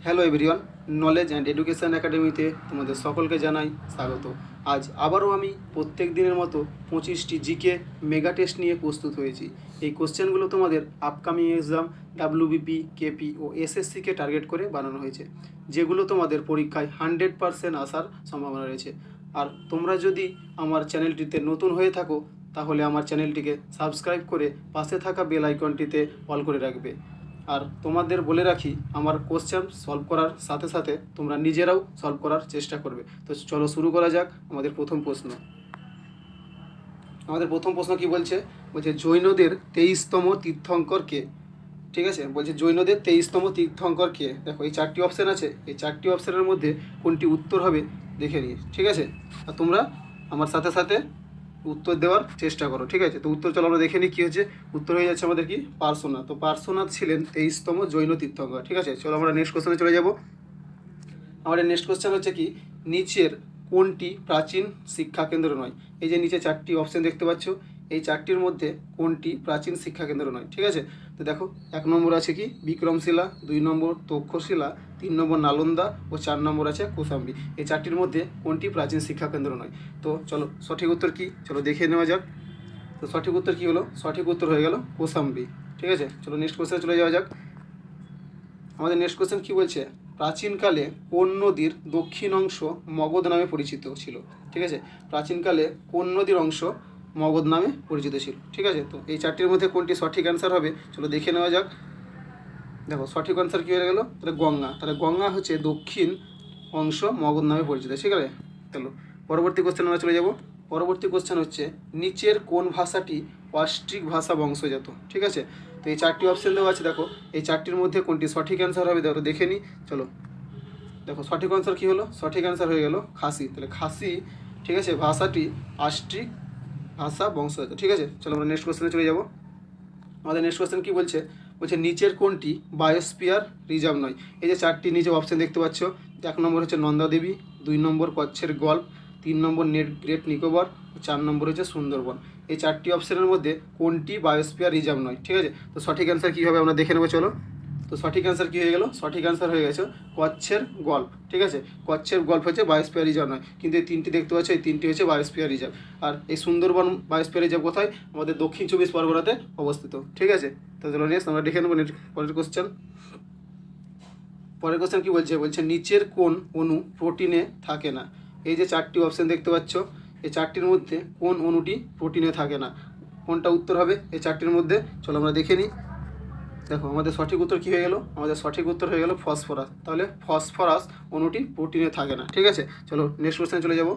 Hello everyone, knowledge and education একাডেমিতে তোমাদের সকলকে জানাই স্বাগত। আজ আবারও আমি প্রত্যেক দিনের মতো 25টি জিকে মেগা টেস্ট নিয়ে প্রস্তুত হয়েছি। এই কোশ্চেনগুলো তোমাদের আপকামিং এক্সাম ডাব্লিউবিপি, কেপি ও এসএসসিকে টার্গেট করে বানানো হয়েছে, যেগুলো তোমাদের পরীক্ষায় 100% আসার সম্ভাবনা রয়েছে। আর তোমরা যদি আমার চ্যানেলটিতে নতুন হয়ে থাকো তাহলে আমার চ্যানেলটিকে সাবস্ক্রাইব করে পাশে থাকা বেল আইকনটিতে অল করে রাখবে। আর তোমাদের বলে রাখি, আমার কোশ্চেন সলভ করার সাথে সাথে তোমরা নিজেরাও সলভ করার চেষ্টা করবে। তো চলো শুরু করা যাক। আমাদের প্রথম প্রশ্ন কি বলছে? বলছে জৈনদের 23তম তীর্থঙ্কর কে? ঠিক আছে, বলছে জৈনদের 23তম তীর্থঙ্কর কে। দেখো এই 4টি অপশান আছে, এই 4টি অপশানের মধ্যে কোনটি উত্তর হবে দেখে নিয়ে, ঠিক আছে? আর তোমরা আমার সাথে সাথে উত্তর দেওয়ার চেষ্টা করো, ঠিক আছে? তো উত্তর চলো আমরা দেখে নিই কী হচ্ছে। উত্তর হয়ে যাচ্ছে আমাদের কি পার্শ্বনাথ। তো পার্শ্বনাথ ছিলেন 23তম জৈন তীর্থঙ্কর, ঠিক আছে? চলো আমরা নেক্সট কোশ্চেনে চলে যাব। আমাদের নেক্সট কোশ্চেন হচ্ছে কি, নিচের কোনটি প্রাচীন শিক্ষা কেন্দ্র নয়? এই যে নিচে 4টি অপশান দেখতে পাচ্ছ, এই 4টির মধ্যে কোনটি প্রাচীন শিক্ষা কেন্দ্র নয়? ঠিক আছে, তো দেখো 1 নম্বর আছে কি বিক্রমশিলা, 2 নম্বর তক্ষশিলা, 3 নম্বর নালন্দা ও 4 নম্বর আছে কৌশাম্বী। এই 4টির মধ্যে কোনটি প্রাচীন শিক্ষা কেন্দ্র নয়? তো চলো সঠিক উত্তর কি, চলো দেখে নেওয়া যাক। তো সঠিক উত্তর কী হলো? সঠিক উত্তর হয়ে গেল কৌশাম্বী, ঠিক আছে? চলো নেক্সট কোশ্চেনে চলে যাওয়া যাক। আমাদের নেক্সট কোশ্চেন কী বলছে? প্রাচীনকালে কোন নদীর দক্ষিণ অংশ মগধ নামে পরিচিত ছিল? ঠিক আছে, প্রাচীনকালে কোন নদীর অংশ মগধ নামে পরিচিত ছিল? ঠিক আছে, তো এই 4টির মধ্যে কোনটি সঠিক অ্যান্সার হবে চলো দেখে নেওয়া যাক। দেখো সঠিক অ্যান্সার কী হয়ে গেল? তাহলে গঙ্গা। তাহলে গঙ্গা হচ্ছে দক্ষিণ অংশ মগধ নামে পরিচিত, ঠিক আছে? চলো পরবর্তী কোশ্চেন আমরা চলে যাব। পরবর্তী কোশ্চেন হচ্ছে নিচের কোন ভাষাটি অস্ট্রিক ভাষা বংশজাত? ঠিক আছে, তো এই 4টি অপশান দেওয়া আছে, দেখো এই 4টির মধ্যে কোনটি সঠিক অ্যান্সার হবে দেখো দেখে নিই। চলো দেখো সঠিক অ্যান্সার কী হলো? সঠিক অ্যান্সার হয়ে গেল খাসি। তাহলে খাসি, ঠিক আছে, ভাষাটি অস্ট্রিক ভাষা বংশজাত, ঠিক আছে? চলো আমরা নেক্সট কোশ্চেনে চলে যাব। আমাদের নেক্সট কোশ্চেন কী বলছে? বলছে নিচের কোনটি বায়োস্ফিয়ার রিজার্ভ নয়? এই যে 4টি নিচে অপশান দেখতে পাচ্ছ, 1 নম্বর হচ্ছে নন্দাদেবী, 2 নম্বর কচ্ছের গল্প, 3 নম্বর গ্রেট নিকোবর, 4 নম্বর হচ্ছে সুন্দরবন। এই 4টি অপশানের মধ্যে কোনটি বায়োস্ফিয়ার রিজার্ভ নয়? ঠিক আছে, তো সঠিক অ্যান্সার কী হবে আমরা দেখে নেবো চলো। তো সঠিক অ্যান্সার কী হয়ে গেল? সঠিক অ্যান্সার হয়ে গেছে কচ্ছের গল্প, ঠিক আছে? কচ্ছের গল্প হচ্ছে বায়োস্ফিয়ার রিজার্ভ নয়, কিন্তু এই 3টি দেখতে পাচ্ছ, এই 3টি হচ্ছে বায়োস্ফিয়ার রিজার্ভ। আর এই সুন্দরবন বায়োস্ফিয়ার রিজার্ভ কোথায়? আমাদের দক্ষিণ 24 পরগনাতে অবস্থিত, ঠিক আছে? তো চলো নেক্সট আমরা দেখে নেবো পরের কোশ্চেন। পরের কোশ্চেন কী বলছে? বলছে নিচের কোন অণু প্রোটিনে থাকে না? এই যে 4টি অপশান দেখতে পাচ্ছ, এই 4টির মধ্যে কোন অণুটি প্রোটিনে থাকে না? কোনটা উত্তর হবে এই 4টির মধ্যে? চলো আমরা দেখে নিই। দেখো আমাদের সঠিক উত্তর কী হয়ে গেল? আমাদের সঠিক উত্তর হয়ে গেল ফসফরাস। তাহলে ফসফরাস অণুটি প্রোটিনে থাকে না, ঠিক আছে? চলো নেক্সট কোশ্চেনে চলে যাব।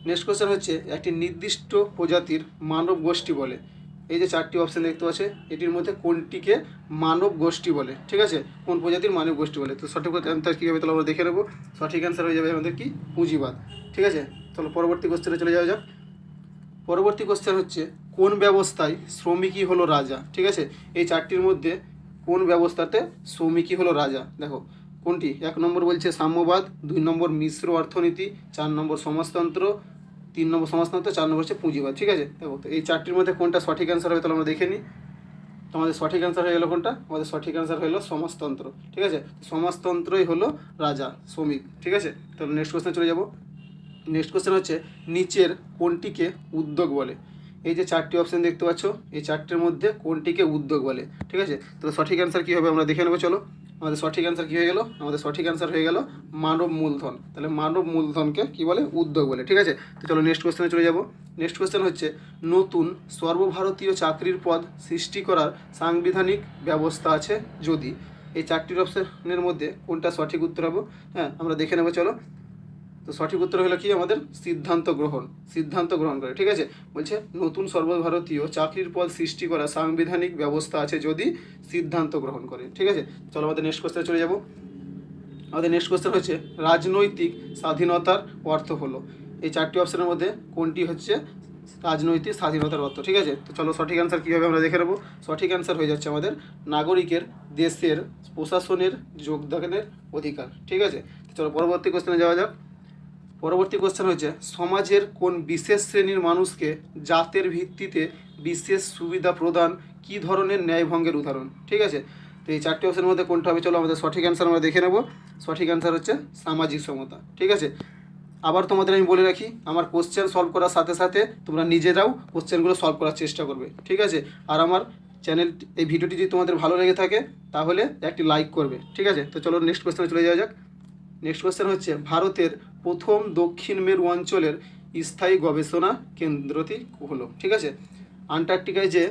নেক্সট কোশ্চেন হচ্ছে একটি নির্দিষ্ট প্রজাতির মানব গোষ্ঠী বলে। এই যে 4টি অপশান দেখতে পাচ্ছে, এটির মধ্যে কোনটিকে মানব গোষ্ঠী বলে? ঠিক আছে, কোন প্রজাতির মানব গোষ্ঠী বলে? তো সঠিক অ্যান্সার কী হবে তাহলে আমরা দেখে নেবো। সঠিক অ্যান্সার হয়ে যাবে আমাদের কি পুঁজিবাদ, ঠিক আছে? চলো পরবর্তী কোশ্চেনে চলে যাওয়া যাক। পরবর্তী কোশ্চেন হচ্ছে কোন ব্যবস্থায় শ্রমিকই হলো রাজা? ঠিক আছে, এই 4টির মধ্যে কোন ব্যবস্থাতে শ্রমিকই হলো রাজা? দেখো কোনটি? 1 নম্বর বলছে সাম্যবাদ, 2 নম্বর মিশ্র অর্থনীতি, 4 নম্বর সমাজতন্ত্র, 3 নম্বর সমাজতন্ত্র, 4 নম্বর হচ্ছে পুঁজিবাদ, ঠিক আছে? দেখো তো এই 4টির মধ্যে কোনটা সঠিক অ্যান্সার হবে তাহলে আমরা দেখে নিই। তো আমাদের সঠিক অ্যান্সার হয়ে গেলো কোনটা? আমাদের সঠিক অ্যান্সার হলো সমাজতন্ত্র, ঠিক আছে? সমাজতন্ত্রই হলো রাজা, শ্রমিক, ঠিক আছে? তাহলে নেক্সট কোশ্চেন চলে যাব। নেক্সট কোশ্চেন হচ্ছে নিচের কোনটিকে উদ্যোগ বলে? এই যে 4টি অপশান দেখতে পাচ্ছ, এই 4টির মধ্যে কোনটিকে উদ্যোগ বলে? ঠিক আছে, তো সঠিক অ্যান্সার কী হবে আমরা দেখে নেবো চলো। আমাদের সঠিক অ্যান্সার কী হয়ে গেল? আমাদের সঠিক অ্যান্সার হয়ে গেল মানব মূলধন। তাহলে মানব মূলধনকে কী বলে? উদ্যোগ বলে, ঠিক আছে? তো চলো নেক্সট কোশ্চেনে চলে যাব। নেক্সট কোশ্চেন হচ্ছে নতুন সর্বভারতীয় চাকরির পদ সৃষ্টি করার সাংবিধানিক ব্যবস্থা আছে যদি? এই 4টির অপশানের মধ্যে কোনটা সঠিক উত্তর হবে? হ্যাঁ, আমরা দেখে নেবো চলো। তো সঠিক উত্তর হলো কি আমাদের সিদ্ধান্ত গ্রহণ করে, ঠিক আছে? বলছে নতুন সর্বভারতীয় চাকরির পদ সৃষ্টি করা সাংবিধানিক ব্যবস্থা আছে যদি সিদ্ধান্ত গ্রহণ করে, ঠিক আছে? চলো আমাদের নেক্সট কোশ্চেনে চলে যাব। আমাদের নেক্সট কোশ্চেন হচ্ছে রাজনৈতিক স্বাধীনতার অর্থ হলো? এই 4টি অপশানের মধ্যে কোনটি হচ্ছে রাজনৈতিক স্বাধীনতার অর্থ? ঠিক আছে, তো চলো সঠিক অ্যান্সার কী হবে আমরা দেখে নেবো। সঠিক অ্যান্সার হয়ে যাচ্ছে আমাদের নাগরিকের দেশের প্রশাসনের যোগদানের অধিকার, ঠিক আছে? তো চলো পরবর্তী কোশ্চেনে যাওয়া যাক। পরবর্তী কোশ্চেন হচ্ছে সমাজের কোন বিশেষ শ্রেণীর মানুষকে জাতের ভিত্তিতে বিশেষ সুবিধা প্রদান কী ধরনের ন্যায়ভঙ্গের উদাহরণ? ঠিক আছে, তো এই চারটি অপশনের মধ্যে কোনটা হবে, চলো আমাদের সঠিক অ্যান্সার আমরা দেখে নেব। সঠিক অ্যান্সার হচ্ছে সামাজিক সমতা। ঠিক আছে, আবার তোমাদের আমি বলে রাখি, আমার কোশ্চেন সলভ করার সাথে সাথে তোমরা নিজেরাও কোশ্চেনগুলো সলভ করার চেষ্টা করবে। ঠিক আছে, আর আমার চ্যানেল এই ভিডিওটি যদি তোমাদের ভালো লেগে থাকে তাহলে একটি লাইক করবে। ঠিক আছে, তো চলো নেক্সট কোশ্চেনে চলে যাওয়া যাক। নেক্সট কোশ্চেন হচ্ছে ভারতের প্রথম দক্ষিণ মেরু অঞ্চলের স্থায়ী গবেষণা কেন্দ্রটি হলো। ঠিক আছে, আন্টার্কটিকায় যে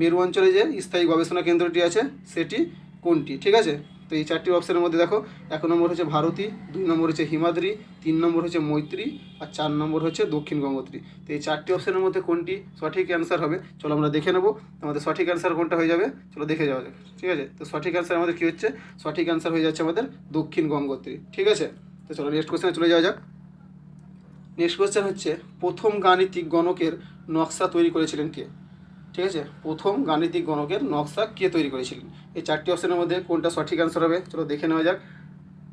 মেরু অঞ্চলে যে স্থায়ী গবেষণা কেন্দ্রটি আছে সেটি কোনটি? ঠিক আছে, তো এই চারটি অপশানের মধ্যে দেখো, 1 নম্বর হচ্ছে ভারতী, 2 নম্বর হচ্ছে হিমাদ্রি, 3 নম্বর হচ্ছে মৈত্রী, আর 4 নম্বর হচ্ছে দক্ষিণ গঙ্গোত্রী। তো এই চারটি অপশানের মধ্যে কোনটি সঠিক অ্যান্সার হবে, চলো আমরা দেখে নেব আমাদের সঠিক অ্যান্সার কোনটা হয়ে যাবে। চলো দেখে যাওয়া যাক। ঠিক আছে, তো সঠিক অ্যান্সার আমাদের কী হচ্ছে, সঠিক অ্যান্সার হয়ে যাচ্ছে আমাদের দক্ষিণ গঙ্গোত্রী। ঠিক আছে, তো চলো নেক্সট কোশ্চেনে চলে যাওয়া যাক। নেক্সট কোশ্চেন হচ্ছে প্রথম গাণিতিক গণকের নকশা তৈরি করেছিলেন কে? ঠিক আছে, প্রথম গাণিতিক গণকের নকশা কে তৈরি করেছিলেন? এই চারটি অপশনের মধ্যে কোনটা সঠিক অ্যান্সার হবে, চলো দেখে নেওয়া যাক।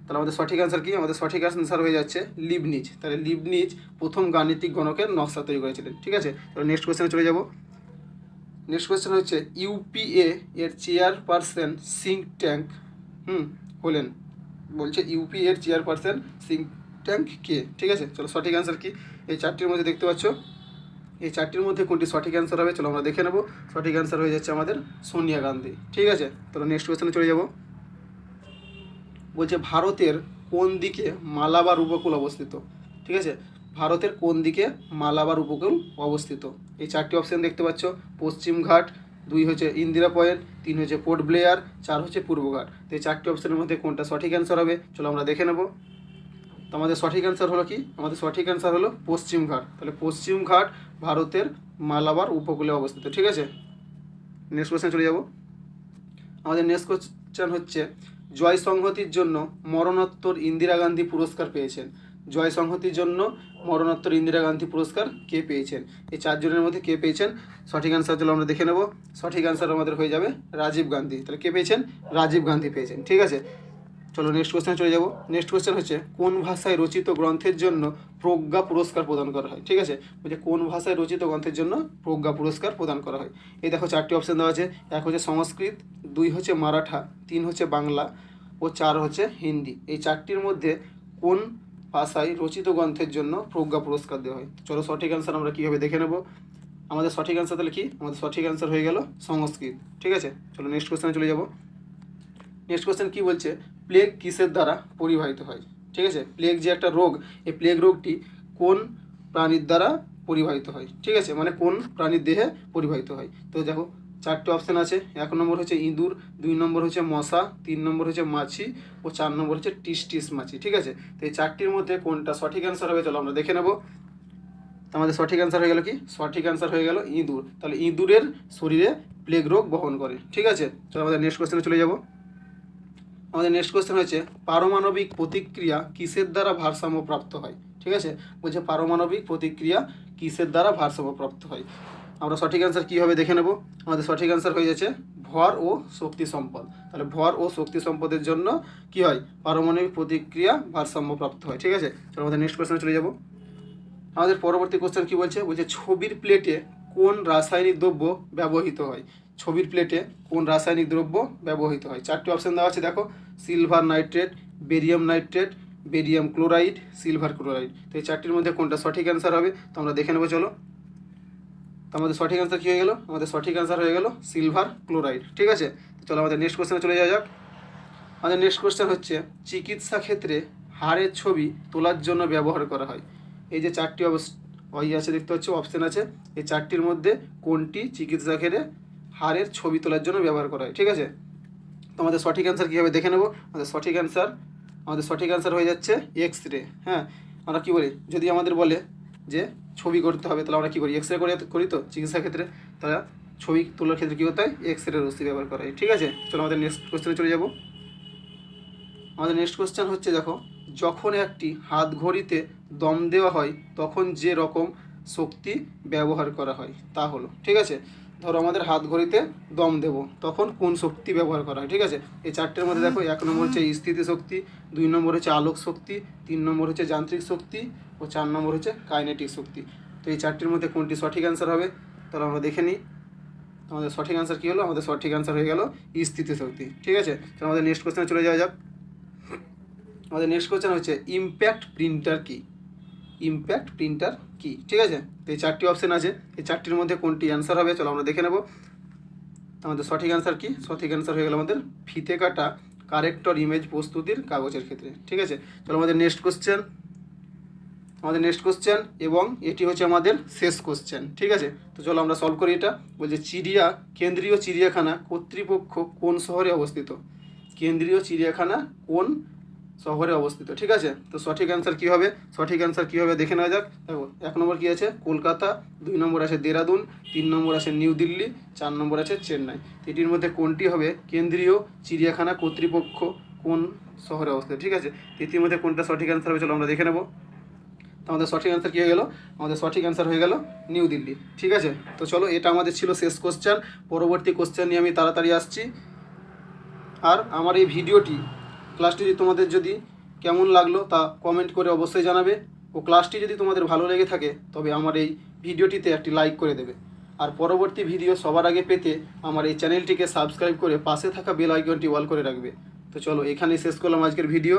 তাহলে আমাদের সঠিক অ্যান্সার কি, আমাদের সঠিক অ্যান্সার হয়ে যাচ্ছে লিবনিজ। তাহলে লিবনিজ প্রথম গাণিতিক গণকের নকশা তৈরি করেছিলেন। ঠিক আছে, তাহলে নেক্সট কোয়েশ্চেনে চলে যাব। নেক্সট কোয়েশ্চেন হচ্ছে ইউপিএ এর চেয়ারপারসন সিঙ্ক ট্যাঙ্ক হলেন, বলছে ইউপিএ এর চেয়ারপারসন সিঙ্ক ট্যাঙ্ক কে? ঠিক আছে, চলো সঠিক অ্যান্সার কি, এই চারটির মধ্যে দেখতে পাচ্ছ, এই চারটির মধ্যে কোনটি সঠিক অ্যান্সার হবে, চলো আমরা দেখে নেব। সঠিক অ্যান্সার হয়ে যাচ্ছে আমাদের সোনিয়া গান্ধী। ঠিক আছে, তাহলে নেক্সট কোয়েশ্চেনে চলে যাব। বলছে ভারতের কোন দিকে মালাবার উপকূল অবস্থিত? ঠিক আছে, ভারতের কোন দিকে মালাবার উপকূল অবস্থিত? এই চারটি অপশান দেখতে পাচ্ছ, পশ্চিম ঘাট, 2 হচ্ছে ইন্দিরা পয়েন্ট, 3 হচ্ছে পোর্ট ব্লেয়ার, 4 হচ্ছে পূর্ব ঘাট। তো এই চারটি অপশানের মধ্যে কোনটা সঠিক অ্যান্সার হবে, চলো আমরা দেখে নেব। তো আমাদের সঠিক অ্যান্সার হলো কি, আমাদের সঠিক অ্যান্সার হলো পশ্চিম ঘাট। তাহলে পশ্চিম ঘাট ভারতের মালাবার উপকূলে অবস্থিত। ঠিক আছে, নেক্সট কোয়েশ্চেন চলে যাব। আমাদের নেক্সট কোয়েশ্চেন হচ্ছে জয় সংহতির জন্য মরণোত্তর ইন্দিরা গান্ধী পুরস্কার পেয়েছেন। জয় সংহতির জন্য মরণোত্তর ইন্দিরা গান্ধী পুরস্কার কে পেয়েছেন? এই চারজনের মধ্যে কে পেয়েছেন? সঠিক অ্যান্সার চলো আমরা দেখে নেব। সঠিক অ্যান্সার আমাদের হয়ে যাবে রাজীব গান্ধী। তাহলে কে পেয়েছেন? রাজীব গান্ধী পেয়েছেন। ঠিক আছে, চলো নেক্সট কোয়েশ্চেনে চলে যাব। নেক্সট কোয়েশ্চেন হচ্ছে কোন ভাষায় রচিত গ্রন্থের জন্য প্রজ্ঞা পুরস্কার প্রদান করা হয়? ঠিক আছে, বলছে কোন ভাষায় রচিত গ্রন্থের জন্য প্রজ্ঞা পুরস্কার প্রদান করা হয়। এই দেখো চারটি অপশান দেওয়া আছে, 1 হচ্ছে সংস্কৃত, 2 হচ্ছে মারাঠা, 3 হচ্ছে বাংলা ও 4 হচ্ছে হিন্দি। এই চারটির মধ্যে কোন ভাষায় রচিত গ্রন্থের জন্য প্রজ্ঞা পুরস্কার দেওয়া হয়? চলো সঠিক অ্যান্সার আমরা কীভাবে দেখে নেব। আমাদের সঠিক অ্যান্সার তাহলে কি, আমাদের সঠিক অ্যান্সার হয়ে গেল সংস্কৃত। ঠিক আছে, চলো নেক্সট কোয়েশ্চেনে চলে যাব। নেক্সট কোয়েশ্চেন কী বলছে, প্লেগ কিসের দ্বারা পরিবাহিত হয়? ঠিক আছে, প্লেগ যে একটা রোগ, এই প্লেগ রোগটি কোন প্রাণীর দ্বারা পরিবাহিত হয়? ঠিক আছে, মানে কোন প্রাণীর দেহে পরিবাহিত হয়। তো দেখো চারটে অপশান আছে, 1 নম্বর হচ্ছে ইঁদুর, 2 নম্বর হচ্ছে মশা, 3 নম্বর হচ্ছে মাছি ও 4 নম্বর হচ্ছে টিস মাছি। ঠিক আছে, তো এই চারটির মধ্যে কোনটা সঠিক অ্যান্সার হবে, চলো আমরা দেখে নেব। আমাদের সঠিক অ্যান্সার হয়ে গেল কি, সঠিক অ্যান্সার হয়ে গেল ইঁদুর। তাহলে ইঁদুরের শরীরে প্লেগ রোগ বহন করে। ঠিক আছে, চলো আমাদের নেক্সট কোয়েশ্চেনে চলে যাব। আমাদের নেক্সট কোয়েশ্চেন হচ্ছে পারমাণবিক প্রতিক্রিয়া কিসের দ্বারা ভারসাম্য প্রাপ্ত হয়? ঠিক আছে, বলছে পারমাণবিক প্রতিক্রিয়া কিসের দ্বারা ভারসাম্য প্রাপ্ত হয়। আমরা সঠিক অ্যান্সার কী হবে দেখে নেব। আমাদের সঠিক অ্যান্সার হয়ে যাচ্ছে ভর ও শক্তি সম্পদ। তাহলে ভর ও শক্তি সম্পদের জন্য কি হয়, পারমাণবিক প্রতিক্রিয়া ভারসাম্য প্রাপ্ত হয়। ঠিক আছে, চলো আমাদের নেক্সট কোয়েশ্চেনে চলে যাব। আমাদের পরবর্তী কোশ্চেন কী বলছে, বলছে ছবির প্লেটে কোন রাসায়নিক দ্রব্য ব্যবহৃত হয়? ছবির প্লেটে কোন রাসায়নিক দ্রব্য ব্যবহৃত হয়? চারটি অপশান দেওয়া আছে দেখো, silver nitrate, barium nitrate, barium chloride, silver chloride. তো এই চারটির মধ্যে কোনটা সঠিক অ্যান্সার হবে, তো আমরা দেখে নেবো চলো। তো আমাদের সঠিক অ্যান্সার কী হয়ে গেল, আমাদের সঠিক অ্যান্সার হয়ে গেল সিলভার ক্লোরাইড। ঠিক আছে, তো চলো আমাদের নেক্সট কোশ্চেনে চলে যাওয়া যাক। আমাদের নেক্সট কোশ্চেন হচ্ছে চিকিৎসা ক্ষেত্রে হাড়ের ছবি তোলার জন্য ব্যবহার করা হয়। এই যে চারটি আছে দেখতে পাচ্ছ, অপশান আছে, এই চারটির মধ্যে কোনটি চিকিৎসা ক্ষেত্রে হাড়ের ছবি তোলার জন্য ব্যবহার করা হয়? ঠিক আছে, তো আমাদের সঠিক অ্যান্সার কীভাবে দেখে নেব। আমাদের সঠিক অ্যান্সার হয়ে যাচ্ছে এক্স রে। হ্যাঁ, আমরা কী বলি, যদি আমাদের বলে যে ছবি করতে হবে তাহলে আমরা কী করি, এক্স রে করি তো চিকিৎসা ক্ষেত্রে। তাহলে ছবি তোলার ক্ষেত্রে কী করতে হয়, এক্স রে রশ্মি ব্যবহার করা হয়। ঠিক আছে, চলো আমাদের নেক্সট কোশ্চেনে চলে যাব। আমাদের নেক্সট কোশ্চেন হচ্ছে দেখো, যখন একটি হাত ঘড়িতে দম দেওয়া হয় তখন যে রকম শক্তি ব্যবহার করা হয় তা হলো। ঠিক আছে, ধরো আমাদের হাত ঘড়িতে দম দেবো তখন কোন শক্তি ব্যবহার করা হয়? ঠিক আছে, এই চারটের মধ্যে দেখো, 1 নম্বর হচ্ছে স্থিতি শক্তি, 2 নম্বর হচ্ছে আলোক শক্তি, 3 নম্বর হচ্ছে যান্ত্রিক শক্তি ও 4 নম্বর হচ্ছে কাইনেটিক শক্তি। তো এই চারটির মধ্যে কোনটি সঠিক অ্যান্সার হবে, তাহলে আমরা দেখে নিই। আমাদের সঠিক অ্যান্সার কী হলো? আমাদের সঠিক অ্যান্সার হয়ে গেল স্থিতিশক্তি। ঠিক আছে, তো আমাদের নেক্সট কোশ্চেনে চলে যাওয়া যাক। আমাদের নেক্সট কোশ্চেন হচ্ছে ইম্প্যাক্ট প্রিন্টার কী? ইম্প্যাক্ট প্রিন্টার কী? ঠিক আছে, তো এই 4টি অপশান আছে, এই 4টির মধ্যে কোনটি অ্যান্সার হবে চলো আমরা দেখে নেব। আমাদের সঠিক অ্যান্সার কি? সঠিক অ্যান্সার হয়ে গেল আমাদের ফিতে কাটা কারেক্টর ইমেজ প্রস্তুতির কাগজের ক্ষেত্রে। ঠিক আছে, চলো আমাদের নেক্সট কোশ্চেন। আমাদের নেক্সট কোশ্চেন এবং এটি হচ্ছে আমাদের শেষ কোশ্চেন। ঠিক আছে, তো চলো আমরা সলভ করি এটা। বলছে কেন্দ্রীয় চিড়িয়াখানা কর্তৃপক্ষ কোন শহরে অবস্থিত? কেন্দ্রীয় চিড়িয়াখানা কোন শহরে অবস্থিত? ঠিক আছে, তো সঠিক অ্যান্সার কী হবে? সঠিক অ্যান্সার কী হবে দেখে নেওয়া যাক। দেখো 1 নম্বর কী আছে? কলকাতা, 2 নম্বর আছে দেরাদুন, 3 নম্বর আছে নিউ দিল্লি, 4 নম্বর আছে চেন্নাই। এটির মধ্যে কোনটি হবে কেন্দ্রীয় চিড়িয়াখানা কর্তৃপক্ষ কোন শহরে অবস্থিত? ঠিক আছে, এটির মধ্যে কোনটা সঠিক অ্যান্সার হবে চলো আমরা দেখে নেব। তো আমাদের সঠিক অ্যান্সার কী হয়ে গেল? আমাদের সঠিক অ্যান্সার হয়ে গেল নিউ দিল্লি। ঠিক আছে, তো চলো এটা আমাদের ছিল শেষ কোশ্চেন। পরবর্তী কোশ্চেন নিয়ে আমি তাড়াতাড়ি আসছি। আর আমার এই ভিডিওটি ক্লাসটি যদি তোমাদের যদি কেমন লাগলো তা কমেন্ট করে অবশ্যই জানাবে, ও ক্লাসটি যদি তোমাদের ভালো লেগে থাকে তবে আমার এই ভিডিওটিতে একটি লাইক করে দেবে। আর পরবর্তী ভিডিও সবার আগে পেতে আমার এই চ্যানেলটিকে সাবস্ক্রাইব করে পাশে থাকা বেল আইকনটি অল করে রাখবে। তো চলো এখানেই শেষ করলাম আজকের ভিডিও।